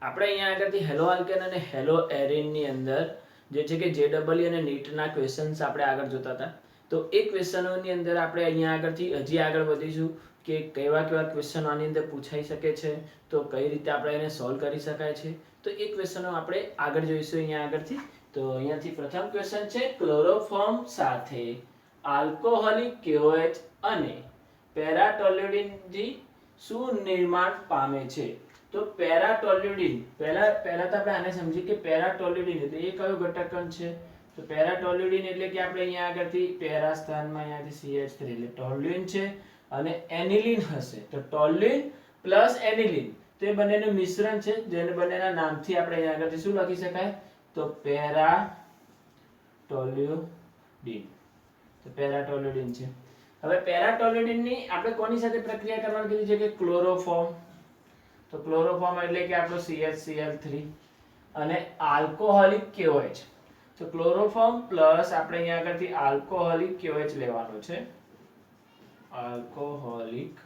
આપણે અહીંયા આગળથી હેલો આલ્કેન અને હેલો એરિનની અંદર જે છે કે JEE અને નીટના ક્વેશ્ચન્સ આપણે આગળ જોતા હતા. તો એ ક્વેશ્ચનોની અંદર આપણે અહીંયા આગળથી હજી આગળ વધીશું કે કેવા કેવા ક્વેશ્ચનો આની અંદર પૂછાઈ શકે છે, તો કઈ રીતે આપણે એને સોલ્વ કરી શકાય છે. તો એ ક્વેશ્ચનો આપણે આગળ જોઈશું અહીંયા આગળથી. તો અહીંયાથી પ્રથમ ક્વેશ્ચન છે, ક્લોરોફોર્મ સાથે આલ્કોહોલિક KOH અને પેરાટોલ્યુડિનથી શું નિર્માણ પામે છે? તો પેરાટોલ્યુડિન પહેલા તો આપણે આને સમજીએ કે પેરાટોલ્યુડિન એટલે એ કયો ઘટક છે. તો પેરાટોલ્યુડિન એટલે કે આપણે અહીંયા આગળથી પેરા સ્થાનમાં અહીંયાથી CH3 એટલે ટોલ્યુઇન છે અને એનિલિન હશે. તો ટોલ્યુઇન પ્લસ એનિલિન તો એ બંનેનું મિશ્રણ છે, જેને બંનેના નામથી આપણે અહીંયા આગળથી શું લખી શકાય? તો પેરાટોલ્યુડિન. તો પેરાટોલ્યુડિન છે. હવે પેરાટોલ્યુડિનની આપણે કોની સાથે પ્રક્રિયા કરવાની કીધી છે કે ક્લોરોફોર્મ. તો ક્લોરોફોર્મ એટલે કે આપણો CHCl3 અને આલ્કોહોલિક KOH. તો ક્લોરોફોર્મ પ્લસ આપણે અહીંયા આગળથી આલ્કોહોલિક KOH લેવાનો છે. Alcoholic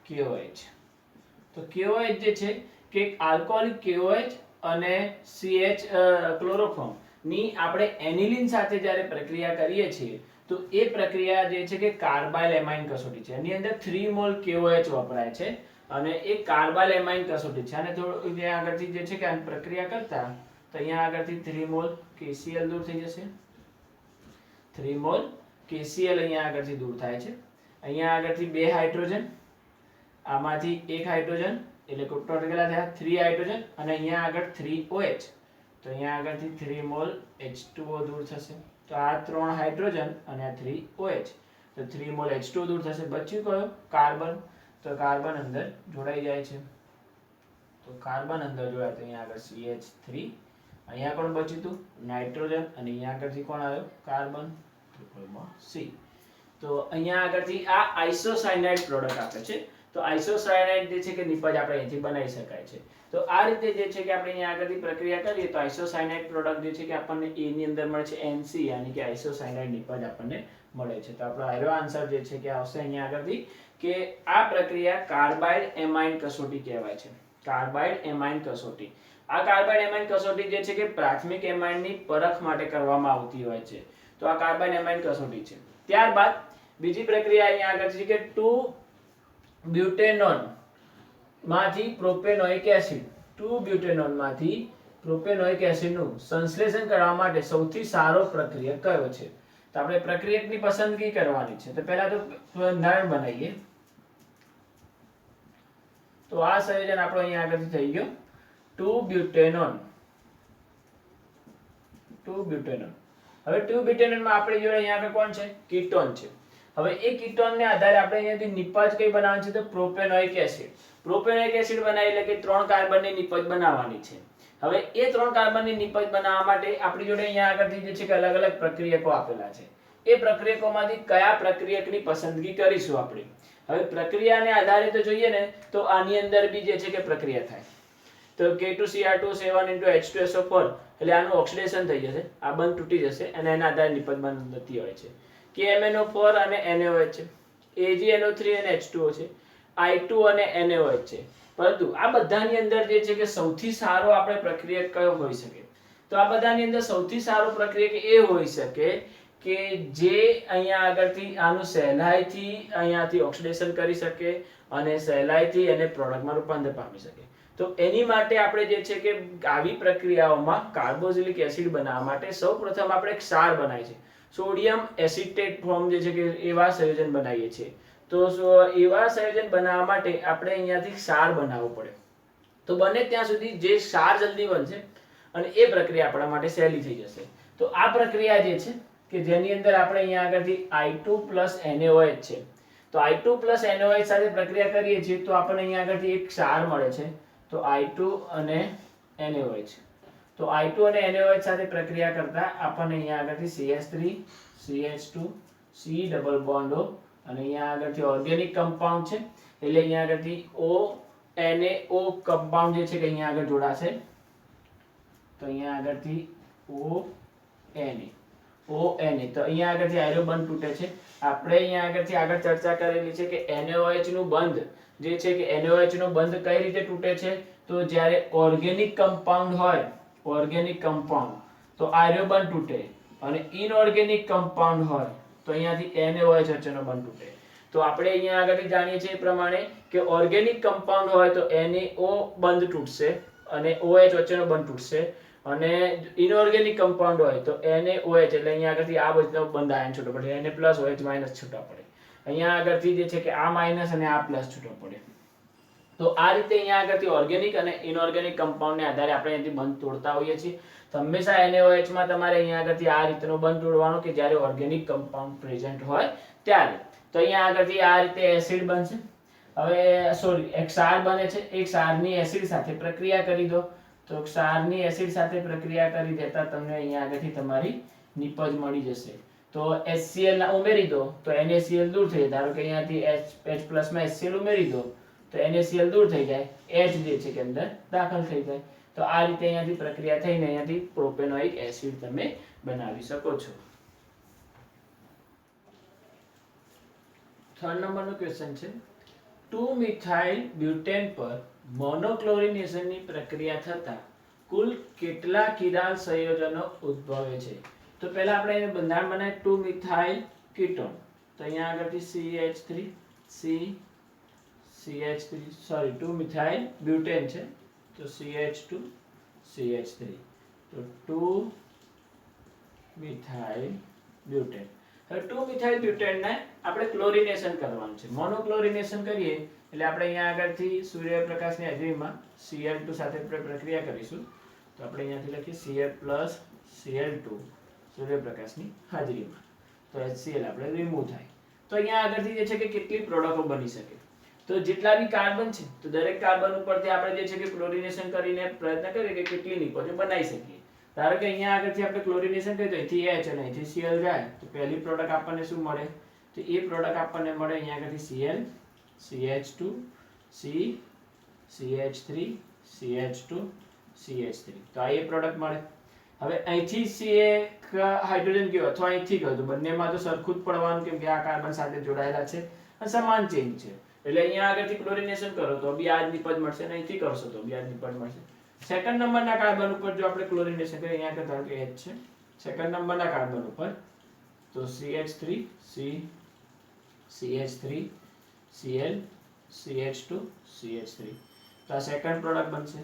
KOH. તો KOH જે છે કે આલ્કોહોલિક KOH અને ક્લોરોફોર્મ ની આપણે એનિલિન સાથે જ્યારે પ્રક્રિયા કરીએ છીએ તો એ પ્રક્રિયા જે છે કે કાર્બાઇલ એમાઇન કસોટી છે. એની અંદર 3 મોલ KOH વપરાય છે અને એ કાર્બાઇલ એમાઇન કસોટી છે. અને થોડું અહીંયા આગળથી જે છે કે આ પ્રક્રિયા કરતા તો અહીંયા આગળથી 3 મોલ KCl દૂર થઈ જશે. 3 મોલ KCl અહીંયા આગળથી દૂર થાય છે. અહીંયા આગળથી 2 હાઇડ્રોજન, આમાંથી 1 હાઇડ્રોજન એટલે ટોટલ કેટલા થયા? 3 હાઇડ્રોજન અને અહીંયા આગળ 3 OH. તો અહીંયા આગળથી 3 મોલ H2O દૂર થશે. તો આ 3 હાઇડ્રોજન અને આ 3 OH. તો 3 મોલ H2O દૂર થશે. બચ્યું કયો? કાર્બન. તો કાર્બન અંદર જોડાઈ જાય છે. તો કાર્બન અંદર જોડાય તો અહીંયા આગળ CH3. અહીંયા કોણ બચ્યું હતું? નાઇટ્રોજન. અને અહીંયા આગળથી કોણ આવ્યો? કાર્બન. C. તો અહીંયા આગળથી આ આઇસોસાયનાઇડ પ્રોડક્ટ આપે છે. તો આઇસોસાયનાઇડ જે છે કે નિપજ આપણે અહીંથી બનાવી શકાય છે. તો આ રીતે જે છે કે આપણે અહીંયા આગળથી પ્રક્રિયા કરીએ તો આઇસોસાયનાઇડ પ્રોડક્ટ જે છે કે આપણને A ની અંદર મળે છે NC, યાની કે આઇસોસાયનાઇડ નિપજ આપણને મળે છે. તો આપણો આયરો આન્સર જે છે કે આવશે અહીંયા આગળથી કે આ પ્રક્રિયા કાર્બાઇડ એમાઇન કસોટી કહેવાય છે. કાર્બાઇડ એમાઇન કસોટી. આ કાર્બાઇડ એમાઇન કસોટી જે છે કે પ્રાથમિક એમાઇનની પરખ માટે કરવામાં આવતી હોય છે. તો આ કાર્બાઇડ એમાઇન કસોટી છે. ત્યારબાદ બીજી પ્રક્રિયા અહીંયા આગળ છે કે 2 બ્યુટેનોન માંથી પ્રોપેનોઇક એસિડ. 2 બ્યુટેનોન માંથી પ્રોપેનોઇક એસિડનું સંશ્લેષણ કરવા માટે સૌથી સારો પ્રક્રિયા કયો છે? તો આપણે પ્રક્રિયકની પસંદગી કરવાની છે. તો પહેલા તો બંધારણ બનાવીએ. તો આ સંયોજન આપણો અહીંયા આગળથી થઈ ગયો 2 બ્યુટેનોન. 2 બ્યુટેનોન. હવે 2 બ્યુટેનોન માં આપણી જોડે અહીંયા આગળ કોણ છે? કીટોન છે. હવે એ કીટોન ને આધારે આપણે અહીંયાથી નિપજ કઈ બનાવવાની છે? તો પ્રોપેનોઇક એસિડ. પ્રોપેનોઇક એસિડ બનાવી એટલે કે 3 કાર્બનની નિપજ બનાવવાની છે. હવે એ 3 કાર્બનની નિપજ બનાવવા માટે આપણી જોડે અહીંયા આગળથી જે છે કે અલગ અલગ પ્રક્રિયકો આપેલા છે. એ પ્રક્રિયકોમાંથી કયા પ્રક્રિયકની પસંદગી કરીશું આપણે? હવે પ્રક્રિયાને આધારે તો જોઈએ ને તો આની અંદર બી જે છે કે પ્રક્રિયા થાય. તો K2Cr2 7 H2SO4 એટલે આનું ઓક્સિડેશન થઈ જશે, આ બંધ તૂટી જશે અને એના આધારે નિપજ બનતી હોય છે. KMnO4 અને NaOH છે. AgNO3 અને H2O છે. I2 અને NaOH છે. પરંતુ આ બધાની અંદર જે છે કે સૌથી સારો આપણે પ્રક્રિયક કયો હોઈ શકે? તો આ બધાની અંદર સૌથી સારો પ્રક્રિયક એ હોઈ શકે કે જે અહીંયા આગળથી આનું સહેલાઈથી અહીંયાથી ઓક્સિડેશન કરી શકે અને સહેલાઈથી એને પ્રોડક્ટમાં રૂપાંતર પામી શકે. તો એની માટે આપણે જે છે કે આવી પ્રક્રિયાઓમાં કાર્બોક્સિલિક એસિડ બનાવવા માટે સૌપ્રથમ આપણે એક ક્ષાર બનાવીએ છીએ. સોડિયમ એસિટેટ ફોર્મ જે છે કે એવા સંયોજન બનાવીએ છીએ. તો એવા સંયોજન બનાવવા માટે આપણે અહીંયાથી ક્ષાર બનાવવો પડે. તો બને ત્યાં સુધી જે ક્ષાર જલ્દી બનશે અને એ પ્રક્રિયા આપણા માટે સહેલી થઈ જશે. તો આ પ્રક્રિયા જે છે કે જેની અંદર આપણે અહીંયા આગળથી I2 NaOH છે. તો I2 NaOH સાથે પ્રક્રિયા કરીએ છીએ તો આપણને અહીંયા આગળથી એક ક્ષાર મળે છે. તો I2 અને NaOH. તો I2 અને NaOH સાથે પ્રક્રિયા કરતા આપણને અહીંયા આગળથી CH3 CH2 C double bond O અને અહીંયા આગળથી ઓર્ગેનિક કમ્પાઉન્ડ છે એટલે અહીંયા આગળથી O NaO કમ્પાઉન્ડ જે છે કે અહીંયા આગળ જોડાશે. તો અહીંયા આગળથી O Na તો અહીંયા આગળથી આયરો બંધ તૂટે છે. આપણે અહીંયા આગળથી આગળ ચર્ચા કરેલી છે કે NaOH નું બંધ જે છે કે NaOH નો બંધ કઈ રીતે તૂટે છે? તો જ્યારે ઓર્ગેનિક કમ્પાઉન્ડ હોય, ઓર્ગેનિક કમ્પાઉન્ડ, તો આર્યો બંધ તૂટે, અને ઇનઓર્ગેનિક કમ્પાઉન્ડ હોય તો અહીંયાથી NaOH વચ્ચેનો બંધ તૂટે. તો આપણે અહીંયા આગળ જાણીએ છીએ એ પ્રમાણે કે ઓર્ગેનિક કમ્પાઉન્ડ હોય તો NaO બંધ તૂટશે અને OH વચ્ચેનો બંધ તૂટશે, અને ઇનઓર્ગેનિક કમ્પાઉન્ડ હોય તો NaOH, એટલે અહીંયા આગળથી આ બધો બંધ આયન છૂટો પડે, Na+OH- છૂટા પડે. અહીંયા આગળથી જે છે કે આ માઈનસ અને આ પ્લસ છૂટો પડે. તો આ રીતે અહીંયા આગળથી ઓર્ગેનિક અને ઇનઓર્ગેનિક કમ્પાઉન્ડને આધારે આપણે અહીંથી બંધ તોડતા હોઈએ છીએ. તો હંમેશા NaOH માં તમારે અહીંયા આગળથી આ રીતનો બંધ તોડવાનો કે જ્યારે ઓર્ગેનિક કમ્પાઉન્ડ પ્રેઝન્ટ હોય ત્યારે. તો અહીંયા આગળથી આ રીતે એસિડ બનશે. હવે સોરી, એક ક્ષાર બને છે, એક ક્ષારની એસિડ સાથે પ્રક્રિયા કરી દો. તો ક્ષારની એસિડ સાથે પ્રક્રિયા કરી દેતા તમને અહીંયા આગળથી તમારી નિપજ મળી જશે. તો HCl ના ઉમેરી દો તો NaCl દૂર થઈ જાય. ધારો કે અહીંયાથી H+ માં HCl ઉમેરી દો તો NaCl દૂર થઈ જાય, H જે છે કે અંદર દાખલ થઈ જાય. તો આ રીતે અહીંયાથી પ્રક્રિયા થઈને અહીંયાથી પ્રોપેનોઇક એસિડ તમે બનાવી શકો છો. 3rd નંબરનો ક્વેશ્ચન છે 2-મિથાઇલ બ્યુટેન પર મોનોક્લોરિનેશનની પ્રક્રિયા થતા કુલ કેટલા કિરાલ સંયોજનો ઉદ્ભવે છે? તો પહેલા આપણે એને બંધારણ બનાવીએ 2-મિથાઇલ કીટોન. તો અહીંયા આગળથી CH3 સોરી 2-મિથાઇલ બ્યુટેન છે તો CH2CH3. તો 2-મિથાઇલ બ્યુટેન. હવે 2-મિથાઇલ બ્યુટેનને આપણે ક્લોરિનેશન કરવાનું છે. મોનોક્લોરિનેશન કરીએ એટલે આપણે અહીંયા આગળથી સૂર્યપ્રકાશની હાજરીમાં Cl2 સાથે પ્રક્રિયા કરીશું. તો આપણે અહીંયાથી લખીએ Cl+Cl2 સૂર્યપ્રકાશની હાજરીમાં. તો HCl આપણે રિમૂવ થાય. તો અહીંયા આગળથી જે છે કે કેટલી પ્રોડક્ટો બની શકે? તો જેટલા બી કાર્બન છે તો દરેક કાર્બન ઉપરથી આપણે જે છે કે ક્લોરિનેશન કરીને પ્રયત્ન કરીએ કે કેટલી નિપજો બનાવી શકીએ. ધારો કે અહીંયા આગળથી આપણે ક્લોરિનેશન કરીએ તો અહીંથી H અને અહીંથી Cl જાય તો પહેલી પ્રોડક્ટ આપણને શું મળે? તો એ પ્રોડક્ટ આપણને મળે અહીંયા આગળથી Cl, CH2, C, CH3, CH2, CH3. તો આ એ પ્રોડક્ટ મળે. હવે અહીંથી C એક હાઇડ્રોજન ગયો અથવા અહીંથી ગયો તો બંનેમાં તો સરખું જ પડવાનું, કેમ કે આ કાર્બન સાથે જોડાયેલા છે અને સમાન ચેન છે. એટલે અહીંયા આગળથી ક્લોરિનેશન કરો તો બી આ જ નિપજ મળશે અને અહીંથી કરશો તો બી આ જ નિપજ મળશે. સેકન્ડ નંબરના કાર્બન ઉપર જો આપણે ક્લોરિનેશન કરીએ, અહીંયા ધારો કે H છે, સેકન્ડ નંબરના કાર્બન ઉપર તો CH3, C, CH3, Cl, CH2, CH3. તો આ સેકન્ડ પ્રોડક્ટ બનશે.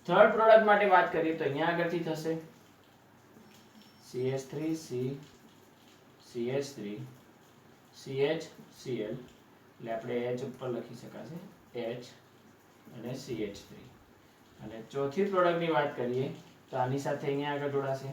થર્ડ પ્રોડક્ટ માટે વાત કરીએ તો અહીંયા આગળથી થશે CH3, C, CH3, CH, Cl, એટલે આપણે H ઉપર લખી શકાશે H અને CH3. અને ચોથી પ્રોડક્ટની વાત કરીએ તો આની સાથે અહીંયા આગળ જોડાશે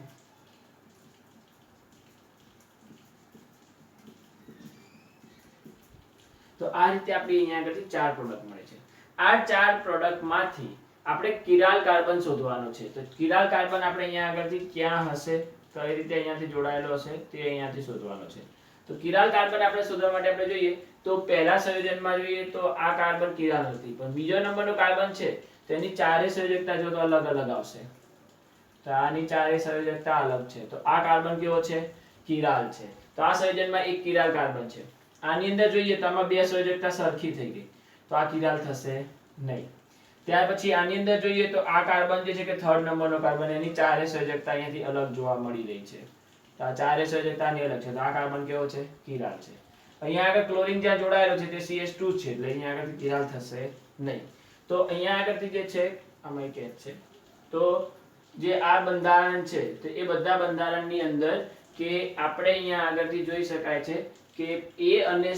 તો આ રીતે આપણે અહીંયા આગળથી 4 પ્રોડક્ટ મળે છે. આ 4 પ્રોડક્ટમાંથી આપણે કિરાલ કાર્બન શોધવાનો છે. તો કિરાલ કાર્બન આપણે અહીંયા આગળથી ક્યાં હશે, કઈ રીતે અહીંયાથી જોડાયેલો હશે તે અહીંયાથી શોધવાનો છે. તો કિરાલ કાર્બન આપણે શોધવા માટે આપણે જોઈએ તો પહેલા સંયોજનમાં જોઈએ તો આ કાર્બન કિરાલ હતી, પણ બીજો નંબરનો કાર્બન છે તેની ચારે સંયોજકતા જો તો અલગ અલગ આવશે. તો આની ચારે સંયોજકતા અલગ છે. તો આ કાર્બન કેવો છે? કિરાલ છે. તો આ સંયોજનમાં એક કિરાલ કાર્બન છે. આની અંદર જોઈએ તો આમાં બે સંયોજકતા સરખી થઈ ગઈ, તો આ કિરાલ થશે નહીં. ત્યાર પછી આની અંદર જોઈએ તો આ કાર્બન જે છે કે થર્ડ નંબરનો કાર્બન, એની ચારે સંયોજકતા અહીંયાથી અલગ જોવા મળી રહી છે. તો આ ચારે સંયોજકતાની અલગ છે. તો આ કાર્બન કેવો છે? કિરાલ છે. અહીંયા આગળ ક્લોરીન જ્યાં જોડાયેલો છે તે CH2 છે, એટલે અહીંયા આગળથી કિરાલ થશે નહીં. તો અહીંયા આગળથી જે છે આમાં એક H છે, તો જે આ બંધારણ છે તો એ બધા બંધારણની અંદર કે આપણે અહીંયા આગળથી જોઈ શકાય છે કે A અને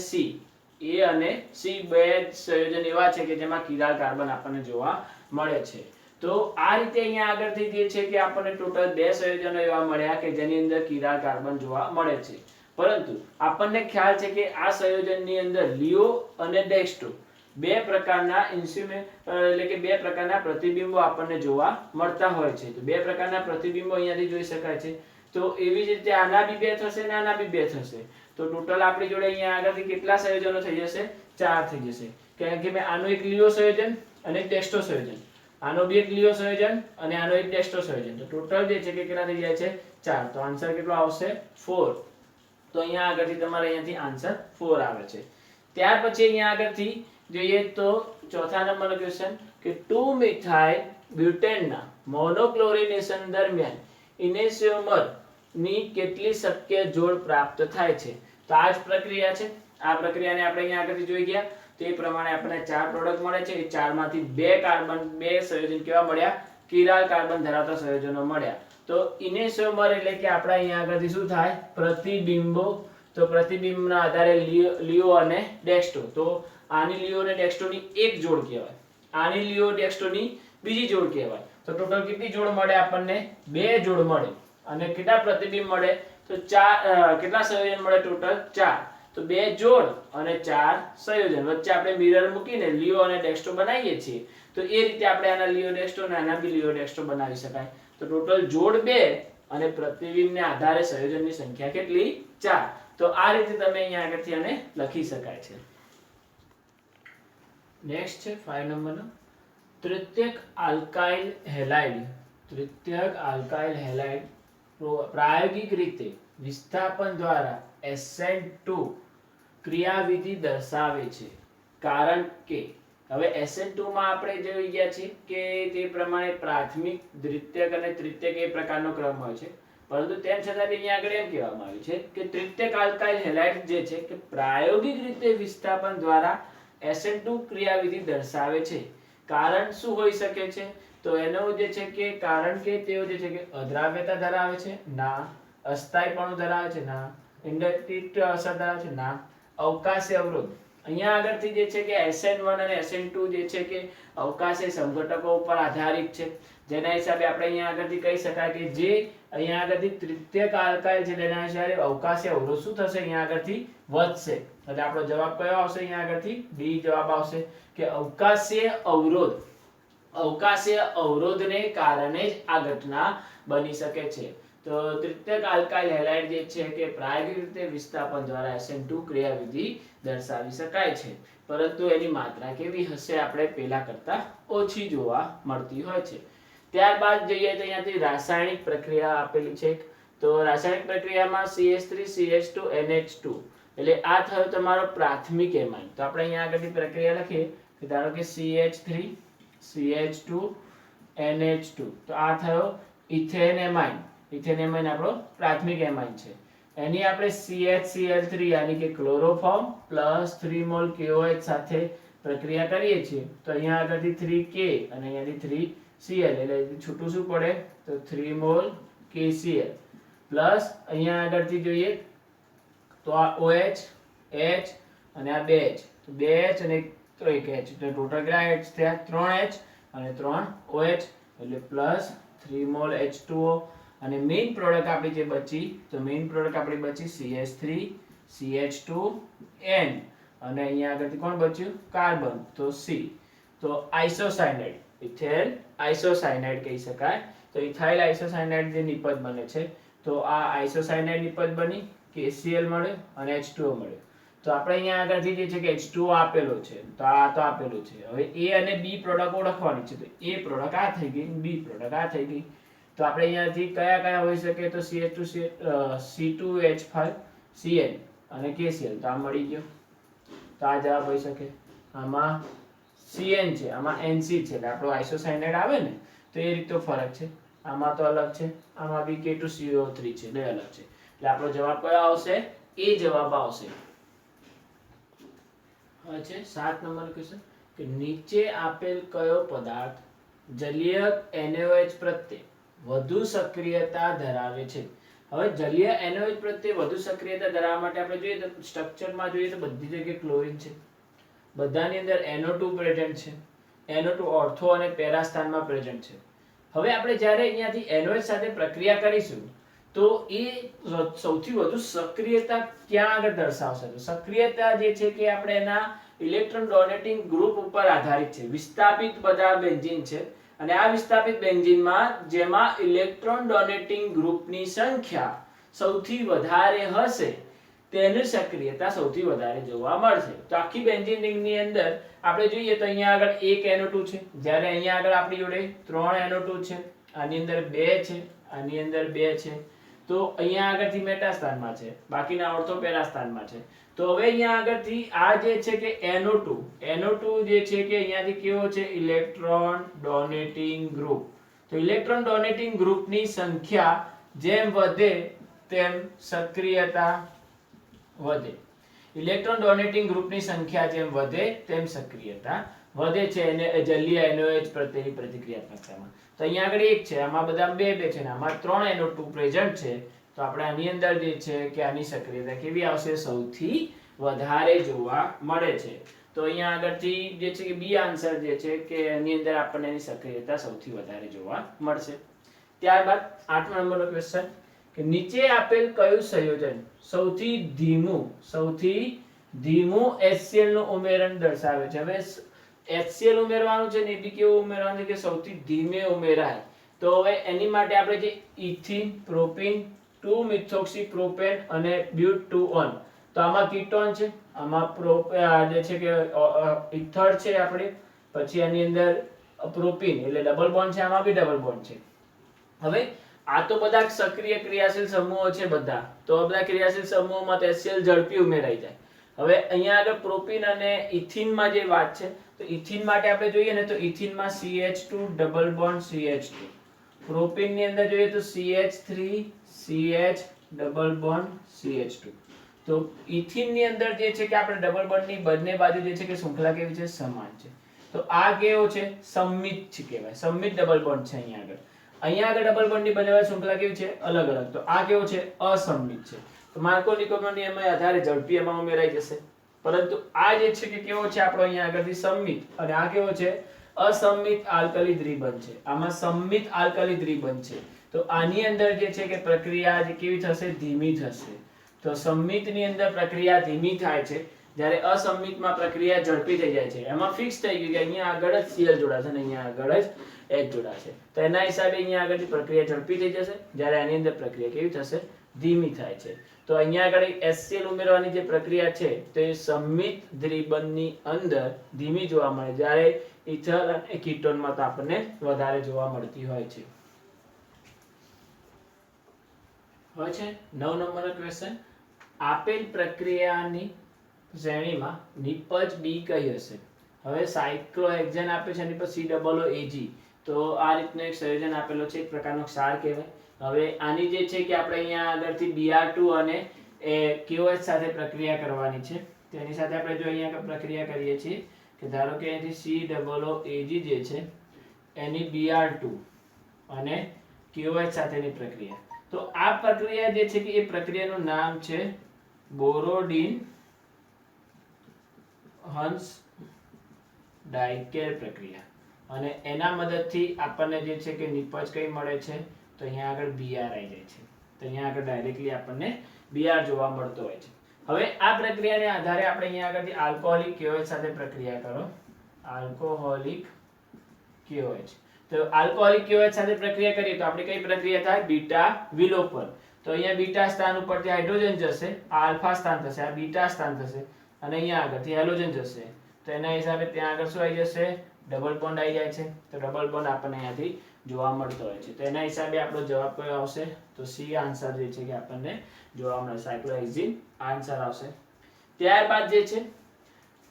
C બે સંયોજન એવા છે કે જેમાં કિરાલ કાર્બન આપણને જોવા મળે છે. તો આ રીતે અહીંયા આગળથી જે છે કે આપણને ટોટલ 2 સંયોજનો એવા મળ્યા કે જેની અંદર કિરાલ કાર્બન જોવા મળે છે. પરંતુ આપણને ખ્યાલ છે કે આ સંયોજનની અંદર લિયો અને ડેક્સ્ટ્રો બે પ્રકારના એટલે કે બે પ્રકારના પ્રતિબિંબો આપણને જોવા મળતા હોય છે. તો બે પ્રકારના પ્રતિબિંબો અહીંયાથી જોઈ શકાય છે. તો એવી જ રીતે આના બી બે થશે અને આના બી બે થશે. તો ટોટલ આપણી જોડે અહીંયા આગળથી કેટલા સંયોજનો થઈ જશે? 4 થઈ જશે. કારણ કે આનું એક લિયો સંયોજન અને એક ડેક્સ્ટ્રો સંયોજન, આનો બી એક લિયો સંયોજન અને આનો એક ડેક્સ્ટ્રો સંયોજન. તો ટોટલ જે છે કે કેટલા થઈ જાય છે? 4. તો આન્સર કેટલો આવશે? 4. તો અહીંયા આગળથી તમારે અહીંયાથી આન્સર 4 આવે છે. ત્યાર પછી અહીંયા આગળથી જોઈએ તો ચોથા નંબરનો ક્વેશ્ચન કે 2 મિથાઇલ બ્યુટેનના મોનોક્લોરિનેશન દરમિયાન ઇનેન્ટિયોમર ની કેટલી શક્ય જોડ પ્રાપ્ત થાય છે? તો આ જ પ્રક્રિયા છે. આ પ્રક્રિયાને આપણે અહીંયા આગળથી જોઈ ગયા. તો એ પ્રમાણે આપણને 4 પ્રોડક્ટ મળે છે. એ 4 માંથી 2 કાર્બન 2 સંયોજન કેવા મળ્યા? કિરાલ કાર્બન ધરાવતા સંયોજનો મળ્યા. તો ઇનેન્ટિયોમર એટલે કે આપણે અહીંયા આગળથી શું થાય? પ્રતિબિંબો. તો પ્રતિબિંબના આધારે લિયો અને ડેક્સ્ટ્રો. તો આની લિયો અને ડેક્સ્ટ્રોની એક જોડ કહેવાય. આની લિયો ડેક્સ્ટ્રોની બીજી જોડ કહેવાય. તો ટોટલ કેટલી જોડ મળે આપણને? 2 જોડ મળે. અને કેટલા પ્રતિબિંબ મળે? તો 4. કેટલા સંયોજન મળે? ટોટલ 4. તો 2 જોડ અને 4 સંયોજન. વચ્ચે આપણે મિરર મૂકીને લિયો અને ડેક્સ્ટ્રો બનાવીએ છીએ. તો એ રીતે આપણે આના લિયો ડેક્સ્ટ્રો અને આના બી લિયો ડેક્સ્ટ્રો બનાવી શકાય. તો ટોટલ જોડ 2 અને પ્રતિબિંબને આધારે સંયોજનની સંખ્યા કેટલી? 4. તો આ રીતે તમે અહીંયા આગળથી આને લખી શકાય છે. નેક્સ્ટ છે 5 નંબરનો તૃતીયક આલ્કાઇલ હેલાઇડ. તૃતીયક આલ્કાઇલ હેલાઇડ પ્રાયોગિક રીતે વિસ્થાપન દ્વારા SN2 ક્રિયાવિધિ દર્શાવે છે. કારણ કે હવે SN2 માં આપણે જોઈ ગયા છે કે તે પ્રમાણે પ્રાથમિક, દ્વિતીયક અને તૃતીયક એ પ્રકારનો ક્રમ હોય છે. પરંતુ તેમ છતાં અહીંયા આગળ એમ કહેવામાં આવ્યું છે કે તૃતીયક આલ્કાઇલ હેલાઇડ જે છે કે પ્રાયોગિક રીતે વિસ્થાપન દ્વારા SN2 ક્રિયાવિધિ દર્શાવે છે. કારણ શું હોઈ શકે છે? તો એનો જે છે કે કારણ કે તેઓ જે છે કે અદ્રાવ્યતા ધરાવે છે? ના. અસ્થાયીપણું ધરાવે છે? ના. ઇન્ડક્ટિવ અસર ધરાવે છે? ના. અવકાશી અવરોધ. અહીંયા આગળથી જે છે કે SN1 અને SN2 જે છે કે અવકાશી સમઘટકો ઉપર આધારિત છે. જેના હિસાબે આપણે અહીંયા આગળથી કહી શકાય કે જે અહીંયા આગળથી તૃતીયક આલ્કાઇલ છે તેના હિસાબે અવકાશી અવરોધ શું થશે? અહીંયા આગળથી વધશે. એટલે આપણો જવાબ કયો આવશે? અહીંયા આગળથી ડી જવાબ આવશે કે અવકાશીય અવરોધ. અવકાશીય અવરોધને કારણે જ આ ઘટના બની શકે છે. તો તૃતીયક આલ્કાઇલ હેલાઇડ જે છે કે પ્રાયોગિક રીતે વિસ્થાપન દ્વારા SN2 ક્રિયાવિધિ દર્શાવી શકાય છે. પરંતુ એની માત્રા કેવી હશે? આપણે પહેલા કરતા ઓછી જોવા મળતી હોય છે. ત્યારબાદ જોઈએ તો અહીંયાથી રાસાયણિક પ્રક્રિયા આપેલી છે. તો રાસાયણિક પ્રક્રિયામાં CH3 CH2 NH2 એટલે આ થયો તમારો પ્રાથમિક એમાઇન. તો આપણે અહીંયા આગળની પ્રક્રિયા લખીએ કે ધારો કે CH3 CH2 NH2. તો આ થયો ઇથેન એમાઇન. ઇથેન એમાઇન આપણો પ્રાથમિક એમાઇન છે. એની આપણે CHCl3 યાની કે ક્લોરોફોર્મ પ્લસ 3 મોલ KOH સાથે પ્રક્રિયા કરીએ છીએ. તો અહીંયા આગળથી 3K અને અહીંયાથી 3Cl એટલે છૂટું શું પડે? તો 3 મોલ KCl પ્લસ અહીંયા આગળથી જોઈએ તો આ OH H અને આ 2H. તો 2H અને 1H એટલે ટોટલ કેટલા H થયા? 3H અને 3OH એટલે પ્લસ 3 મોલ H2O. અને મેઇન પ્રોડક્ટ આપણી જે બચી તો મેઇન પ્રોડક્ટ આપણી બચી CH3 CH2N અને અહીંયા આગળથી કોણ બચ્યું? કાર્બન. તો C. તો આઇસોસાયનાઇડ ઇથેલ આઇસોસાયનાઇડ કહી શકાય. તો ઇથાઇલ આઇસોસાયનાઇડ જે નિપજ બને છે તો આ આઇસોસાયનાઇડ નિપજ બની, KCl મળ્યો અને H2O મળ્યો. તો આપણે અહીંયા આગળથી જે છે કે H2O આપેલો છે તો આ તો આપેલું છે. હવે A અને B પ્રોડક્ટ ઓળખવાની છે. તો A પ્રોડક્ટ આ થઈ ગઈ, B પ્રોડક્ટ આ થઈ ગઈ. તો આપણે અહીંયાથી કયા કયા હોઈ શકે? તો C2H5Cl અને KCl. તો આ મળી ગયો. તો આ જવાબ હોઈ શકે. આમાં Cn છે, આમાં NC છે એટલે આપણો આઇસોસાયનાઇડ આવે ને તો એ રીતનો ફરક છે. આમાં તો અલગ છે, આમાં બી K2CO3 છે એટલે અલગ છે. એટલે આપણો જવાબ કયો આવશે? એ જવાબ આવશે. હવે છે 7 નંબરનો ક્વેશ્ચન કે નીચે આપેલ કયો પદાર્થ જલીય NaOH પ્રત્યે વધુ સક્રિયતા ધરાવે છે? હવે જલીય NaOH પ્રત્યે વધુ સક્રિયતા ધરાવવા માટે આપણે જોઈએ તો સ્ટ્રક્ચરમાં જોઈએ તો બધી જગ્યાએ ક્લોરીન છે. બધાની અંદર NO2 પ્રેઝન્ટ છે. NO2 ઓર્થો અને પેરા સ્થાનમાં પ્રેઝન્ટ છે. હવે આપણે જ્યારે અહીંયાથી NaOH સાથે પ્રક્રિયા કરીશું તો એ સૌથી વધુ સક્રિયતા ક્યાં આગળ દર્શાવશે? તો સક્રિયતા જે છે કે આપણે એના ઇલેક્ટ્રોન ડોનેટિંગ ગ્રુપ ઉપર આધારિત છે. વિસ્થાપિત બધા બેન્ઝીન છે અને આ વિસ્થાપિત બેન્ઝીનમાં જેમાં ઇલેક્ટ્રોન ડોનેટિંગ ગ્રુપની સંખ્યા સૌથી વધારે હશે તેની સક્રિયતા સૌથી વધારે જોવા મળશે. તો આખી બેન્ઝીન રિંગની અંદર આપણે જોઈએ તો અહીંયા આગળ એક NO2 છે, જ્યારે અહીંયા આગળ આપણી જોડે 3 NO2 છે, આની અંદર 2 છે, આની અંદર 2 છે. તો અહીંયા આગળથી મેટા સ્થાનમાં છે, બાકીના ઓર્થો પેરા સ્થાનમાં છે. તો હવે અહીંયા આગળથી આ જે છે કે NO2 જે છે કે અહીંયાથી કેવો છે ઇલેક્ટ્રોન ડોનેટિંગ ગ્રુપ. તો ઇલેક્ટ્રોન ડોનેટિંગ ગ્રુપની સંખ્યા જેમ વધે તેમ સક્રિયતા વધે. ઇલેક્ટ્રોન ડોનેટિંગ ગ્રુપની સંખ્યા જેમ વધે તેમ સક્રિયતા વધે છે અને જલીય NOH પ્રત્યેની પ્રતિક્રિયાત્મકતામાં. તો અહીંયા આગળ એક છે, આમાં બધા બે છે ને આમાં 3 NO2 પ્રેઝન્ટ છે. તો આપણે આની અંદર જે છે કે આની સક્રિયતા કેવી આવશે, સૌથી વધારે જોવા મળે છે. તો અહીંયા આગળથી જે છે કે બી આન્સર જે છે કે એની અંદર આપણને એની સક્રિયતા સૌથી વધારે જોવા મળશે. ત્યારબાદ 8મા નંબરનો ક્વેશ્ચન કે નીચે આપેલ કયું સંયોજન સૌથી ધીમું HCl નું ઉમેરણ દર્શાવે છે. હવે HCl ઉમેરવાનું છે ને એ બી કેવું ઉમેરવાનું છે કે સૌથી ધીમે ઉમેરાય. તો હવે એની માટે આપણે જે ઇથિન, પ્રોપીન, 2-મિથોક્સીપ્રોપેન અને બ્યુટ-2-ઓન. તો આમાં કીટોન છે, આમાં જે છે કે ઇથર છે આપણે, પછી આની અંદર પ્રોપીન એટલે ડબલ બોન્ડ છે, આમાં બી ડબલ બોન્ડ છે. હવે આ તો બધા સક્રિય ક્રિયાશીલ સમૂહો છે બધા. તો બધા ક્રિયાશીલ સમૂહોમાં HCl ઝડપી ઉમેરાઈ જાય. હવે અહીંયા આગળ પ્રોપીન અને ઇથિનમાં જે વાત છે, તો ઇથિન માટે આપણે જોઈએ ને તો ઇથિનમાં CH2 double bond CH2. Propyne ની અંદર જોઈએ તો CH3 CH double bond CH2. તો ઇથિન ની અંદર જે છે કે આપણે ડબલ બોન્ડ ની બંને બાજુ જે છે કે શૃંખલા કેવી છે, સમાન છે. તો આ કેવો છે, સમમિત છે કહેવાય, સમમિત ડબલ બોન્ડ છે. અહીંયા આગળ ડબલ બોન્ડ ની બંને બાજુ શૃંખલા કેવી છે, અલગ અલગ. તો આ કેવો છે, અસમમિત છે. તો માર્કોની નિયમમાં આધારે ઝડપી એમાં ઉમેરાઈ જશે. પરંતુ આ જે છે કે કેવો છે આપણો અહીંયા આગળથી સમમિત, અને આ કેવો છે અસમમિત આલ્કલી દ્વિબંધ છે. આમાં સમમિત આલ્કલી દ્વિબંધ છે. તો આની અંદર જે છે કે પ્રક્રિયા જે કેવી થશે, ધીમી થશે. તો સમમિત ની અંદર પ્રક્રિયા ધીમી થાય છે, જ્યારે અસમમિતમાં પ્રક્રિયા ઝડપી થઈ જાય છે. એમાં ફિક્સ થઈ ગયું કે અહીંયા આગળ જ Cl જોડાશે અને અહીંયા આગળ જ H જોડાશે. તો એના હિસાબે અહીંયા આગળથી પ્રક્રિયા ઝડપી થઈ જશે, જ્યારે આની અંદર પ્રક્રિયા કેવી થશે, ધીમી થાય છે. તો અહીંયા આગળ HCl ઉમેરવાની જે પ્રક્રિયા છે તે સમમિત દ્વિબંધની અંદર ધીમી જોવા મળે, જ્યારે ઇથર અને કીટોનમાં તો આપણને વધારે જોવા મળતી હોય છે. હોય છે 9 નંબરનો ક્વેશ્ચન, આપેલ પ્રક્રિયાની શ્રેણીમાં નિપજ બી કઈ હશે. હવે સાયક્લોહેક્ઝેન આપે છે એની પર COOAG. તો આ રીતનું એક સંયોજન આપેલો છે, એક પ્રકારનો ક્ષાર કહેવાય. હવે આની જે છે કે આપણે અહીંયા આગળથી Br2 અને KOH સાથે પ્રક્રિયા કરવાની છે. તેની સાથે આપણે જો અહીંયા આગળ પ્રક્રિયા કરીએ છીએ કે ધારો કે અહીંથી COOAG જે છે એની Br2 અને KOH સાથેની પ્રક્રિયા. તો આ પ્રક્રિયા જે છે કે એ પ્રક્રિયાનું નામ છે બોરોડિન હંસ ડાયકેર પ્રક્રિયા. અને એના મદદથી આપણને જે છે કે નિપજ કઈ મળે છે, તો અહીંયા આગળ Br આવી જાય છે. તો અહીંયા આગળ ડાયરેક્ટલી આપણને Br જોવા મળતો હોય છે. હવે આ પ્રક્રિયાને આધારે આપણે અહીંયા આગળથી આલ્કોહોલિક KOH સાથે પ્રક્રિયા કરો. Alcoholic KOH. તો આલ્કોહોલિક KOH સાથે પ્રક્રિયા કરીએ તો આપણે કઈ પ્રક્રિયા થાય, બીટા વિલોપન. તો અહીંયા બીટા સ્થાન ઉપરથી હાઇડ્રોજન જશે, આ આલ્ફા સ્થાન થશે, આ બીટા સ્થાન થશે, અને અહીંયા આગળથી હેલોજન જશે. તો એના હિસાબે ત્યાં આગળ શું આવી જશે, ડબલ બોન્ડ આવી જાય છે. તો ડબલ બોન્ડ આપણને અહીંયાથી જોવા મળતો હોય છે. તો એના હિસાબે આપણો જવાબ કયો આવશે, તો સી આન્સર જે છે કે આપણને જોવા મળે, સાયક્લોહેક્ઝીન આન્સર આવશે. ત્યારબાદ જે છે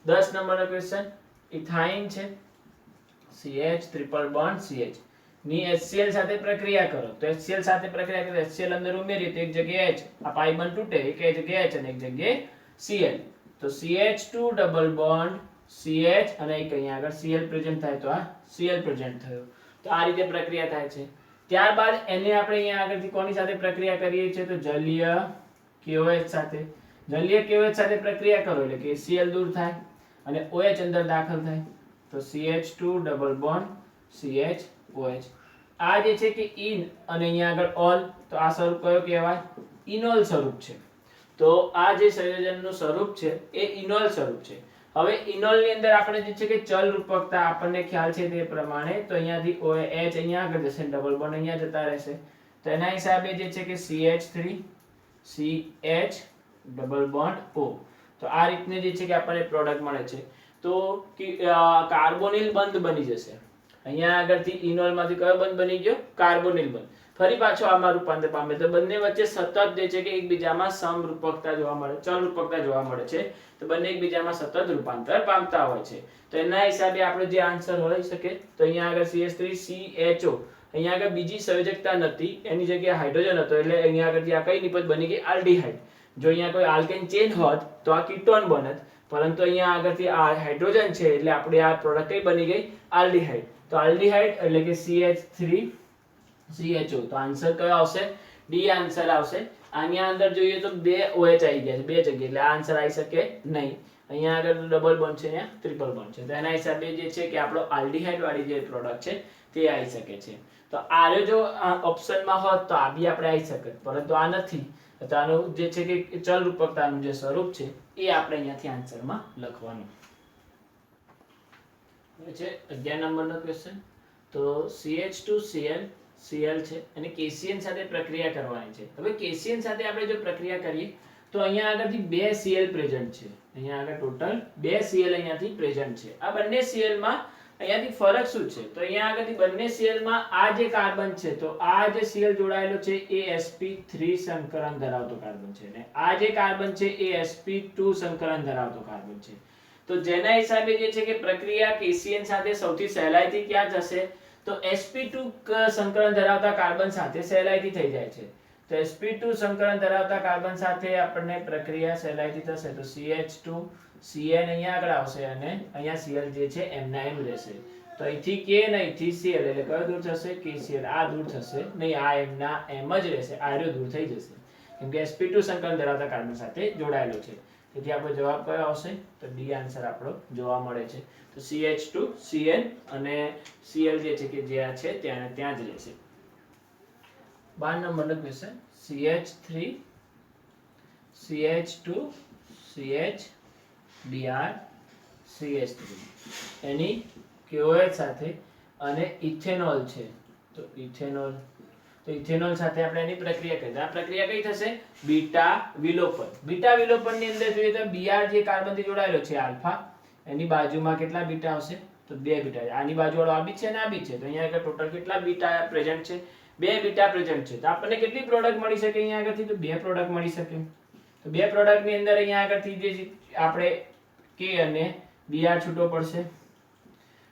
10 નંબરનો ક્વેશ્ચન, ઇથાઇન છે CH ટ્રિપલ બોન્ડ CH ની HCl સાથે પ્રક્રિયા કરો. તો HCl સાથે પ્રક્રિયા કરો, HCl અંદર ઉમેરીએ તો એક જગ્યાએ H, આ પાઈ બંધ તૂટે, એક જગ્યાએ H અને એક જગ્યાએ Cl. તો CH2 ડબલ બોન્ડ CH અને એક અહીંયા આગળ Cl પ્રેઝન્ટ થાય તો આ Cl પ્રેઝન્ટ થયો. તો આ રીતે પ્રક્રિયા થાય છે. ત્યારબાદ એને આપણે અહીંયા આગળથી કોની સાથે પ્રક્રિયા કરીએ છીએ, તો જલીય KOH સાથે. જલીય KOH સાથે પ્રક્રિયા કરો એટલે કે Cl દૂર થાય અને OH અંદર દાખલ થાય. તો CH2 double bond CH OH. આ જે છે કે ઇન અને અહીંયા આગળ ઓલ, તો આ સ્વરૂપ કયો કહેવાય, ઇનોલ સ્વરૂપ છે. તો આ જે સંયોજનનું સ્વરૂપ છે એ ઇનોલ સ્વરૂપ છે. હવે ઇનોલ ની અંદર આપણે જે છે કે ચલ રૂપકતા આપણને ખ્યાલ છે તે પ્રમાણે, તો અહીંયાથી OH અહીંયા આગળ જશે, ડબલ બોન્ડ અહીંયા જતા રહેશે. તો એના હિસાબે જે છે કે CH3 CH double bond O. તો આ રીતની જે છે કે આપણને પ્રોડક્ટ મળે છે. તો કાર્બોનિલ બંધ બની જશે. અહીંયા આગળથી ઇનોલ માંથી કયો બંધ બની ગયો? કાર્બોનિલ બંધ. ફરી પાછો આમાં રૂપાંતર પામે તો બંને વચ્ચે સતત જે છે કે એકબીજામાં સમરૂપકતા જોવા મળે, ચલરૂપકતા જોવા મળે છે. તો બંને એકબીજામાં સતત રૂપાંતર પામતા હોય છે. તો એના હિસાબે આપણે જે આન્સર હોઈ શકે તો અહીંયા આગળ CH3CHO, અહીંયા આગળ બીજી સંયોજકતા નથી, એની જગ્યાએ હાઇડ્રોજન હતો એટલે અહીંયા આગળથી આ કઈ નિપજ બની ગઈ? આલ્ડીહાઇડ. જો અહીંયા કોઈ આલ્કેન ચેન હોત તો આ કીટોન બનત, પરંતુ અહીંયા આગળથી આ હાઇડ્રોજન છે એટલે આપણે આ પ્રોડક્ટ કઈ બની ગઈ? આલ્ડીહાઇડ. તો આલ્ડીહાઇડ એટલે કે CH3CHO. તો આન્સર કયો આવશે? ડી આન્સર આવશે. આની અંદર જોઈએ તો બે OH આવી ગયા છે બે જગ્યાએ, એટલે આ આન્સર આવી શકે નહીં. અહીંયા આગળ ડબલ બોન્ડ છે, અહીંયા ટ્રિપલ બોન્ડ છે. તો એના હિસાબે જે છે કે આપણો આલ્ડીહાઇડ વાળી જે પ્રોડક્ટ છે તે આવી શકે છે. તો આરે જો ઓપ્શનમાં હોત તો આ બી આપણે આવી શકે, પરંતુ આ નથી. તો આનું જે છે કે ચલ રૂપકતાનું જે સ્વરૂપ છે એ આપણે અહીંયાથી આન્સરમાં લખવાનું છે. 11 નંબરનો ક્વેશ્ચન. તો CH2Cl Cl છે અને KCN સાથે પ્રક્રિયા કરવાની છે. હવે KCN સાથે આપણે જો પ્રક્રિયા કરીએ તો અહીંયા આગળથી બે Cl પ્રેઝન્ટ છે. અહીંયા આગળ ટોટલ બે Cl અહીંયાથી પ્રેઝન્ટ છે. આ બંને Cl માં અહીંયાથી ફરક શું છે? તો અહીંયા આગળથી બંને Cl માં આ જે કાર્બન છે તો આ જે Cl જોડાયેલો છે એ sp3 સંકરણ ધરાવતો કાર્બન છે અને આ જે કાર્બન છે એ sp2 સંકરણ ધરાવતો કાર્બન છે. તો જેના હિસાબે જે છે કે પ્રક્રિયા KCN સાથે સૌથી સહેલાઈથી ક્યાં થશે? તો sp2 સંકરણ ધરાવતા કાર્બન સાથે સહેલાઈથી થઈ જાય છે. તો sp2 સંકરણ ધરાવતા કાર્બન સાથે આપણને પ્રક્રિયા સહેલાઈથી થશે. તો CH2Cn અહીંયા આગળ આવશે અને અહીંયા Cl જે છે એમના એમ રહેશે. તો અહીંથી K અને અહીંથી Cl એટલે કયો દૂર થશે? KCl. આ દૂર થશે નહીં, આ એમના એમ જ રહેશે, આર્યો દૂર થઈ જશે કેમ કે sp2 સંકરણ ધરાવતા કાર્બન સાથે જોડાયેલો છે. તેથી આપણો જવાબ કયો આવશે? તો ડી આન્સર આપણો જોવા મળે છે. તો CH2Cn અને Cl જે છે કે જે આ છે ત્યાં જ રહેશે. 12 નંબરનો question. CH3 CH2 CH Br CH3 એની KOH સાથે અને ઇથેનોલ છે. તો ઇથેનોલ સાથે આપણે એની પ્રક્રિયા કરીએ. આ પ્રક્રિયા કઈ થશે? બીટા વિલોપન. બીટા વિલોપનની અંદર જોઈએ તો Br જે કાર્બન થી જોડાયેલો છે આલ્ફા, એની બાજુમાં કેટલા બીટા આવશે? તો બે બીટા. આની બાજુવાળો આ બી છે અને આ બી છે. તો અહીંયા આગળ ટોટલ કેટલા બીટા પ્રેઝન્ટ છે? બે બીટા પ્રેઝન્ટ છે. તો આપણને કેટલી પ્રોડક્ટ મળી શકે અહીંયા આગળથી? તો બે પ્રોડક્ટ મળી શકે. તો બે પ્રોડક્ટ ની અંદર અહીંયા આગળથી જે આપણે K અને Br છૂટો પડશે.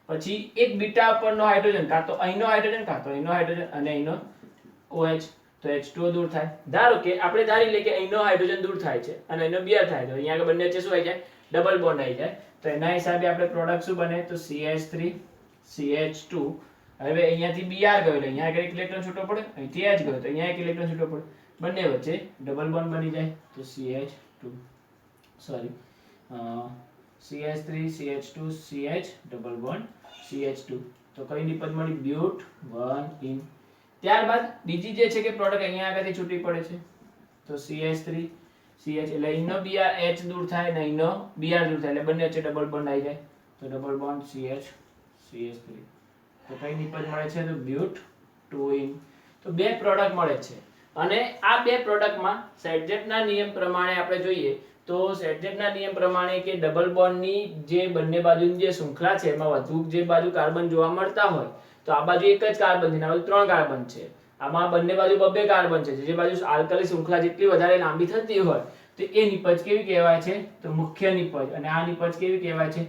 પછી એક બીટા ઉપરનો હાઇડ્રોજન, કાં તો અહીંનો હાઇડ્રોજન કાં તો અહીંનો હાઇડ્રોજન અને અહીંનો OH, તો H2O દૂર થાય. ધારો કે આપણે ધારી લઈએ કે અહીંનો હાઇડ્રોજન દૂર થાય છે અને અહીંનો Br થાય, તો અહીંયા આગળ બંને વચ્ચે શું આવી જાય? ડબલ બોન્ડ આવી જાય. તો એના હિસાબે આપણે પ્રોડક્ટ શું બને? તો CH3 CH2. હવે અહીંયાથી Br ગયો એટલે અહીંયા આગળ એક ઇલેક્ટ્રોન છૂટો પડે, અહીંથી H ગયો તો અહીંયા એક ઇલેક્ટ્રોન છૂટો પડે, બંને વચ્ચે ડબલ બોન્ડ બની જાય. તો CH3 CH2 CH double bond CH2. તો કઈ નિપજ મળી? બ્યુટ 1 ત્યારબાદ બીજી જે છે કે પ્રોડક્ટ અહીંયા આગળથી છૂટી પડે છે. તો CH3 CH એટલે અહીંનો Br H દૂર થાય અને અહીંનો Br દૂર થાય એટલે બંને વચ્ચે ડબલ બોન્ડ આવી જાય. તો ડબલ બોન્ડ CH CH3. તો કઈ નિપજ મળે છે? તો બ્યુટ 2 તો બે પ્રોડક્ટ મળે છે. અને આ બે પ્રોડક્ટમાં સેટજેટના નિયમ પ્રમાણે આપણે જોઈએ તો સેટજેટના નિયમ પ્રમાણે કે ડબલ બોન્ડની જે બંને બાજુની જે શૃંખલા છે એમાં વધુ જે બાજુ કાર્બન જોવા મળતા હોય તો આ બાજુ એક જ કાર્બન છે, આ બાજુ ત્રણ કાર્બન છે. આમાં બંને બાજુ બબ્બે કાર્બન છે. જે બાજુ આલ્કલી શૃંખલા જેટલી વધારે લાંબી થતી હોય તો એ નિપજ કેવી કહેવાય છે? તો મુખ્ય નિપજ. અને આ નિપજ કેવી કહેવાય છે?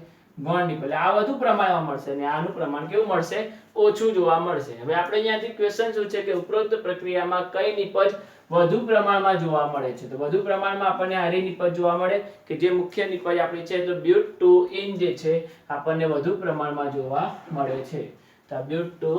ગૌણ નિપજ. આ વધુ પ્રમાણમાં મળશે અને આનું પ્રમાણ કેવું મળશે? ઓછું જોવા મળશે. હવે આપણે અહીંયાથી ક્વેશ્ચન શું છે કે ઉપરોક્ત પ્રક્રિયામાં કઈ નિપજ વધુ પ્રમાણમાં જોવા મળે છે? તો વધુ પ્રમાણમાં આપણને આરી નિપજ જોવા મળે કે જે મુખ્ય નિપજ આપણી છે તો બ્યુટ 2 જે છે આપણને વધુ પ્રમાણમાં જોવા મળે છે. તો બ્યુટ 2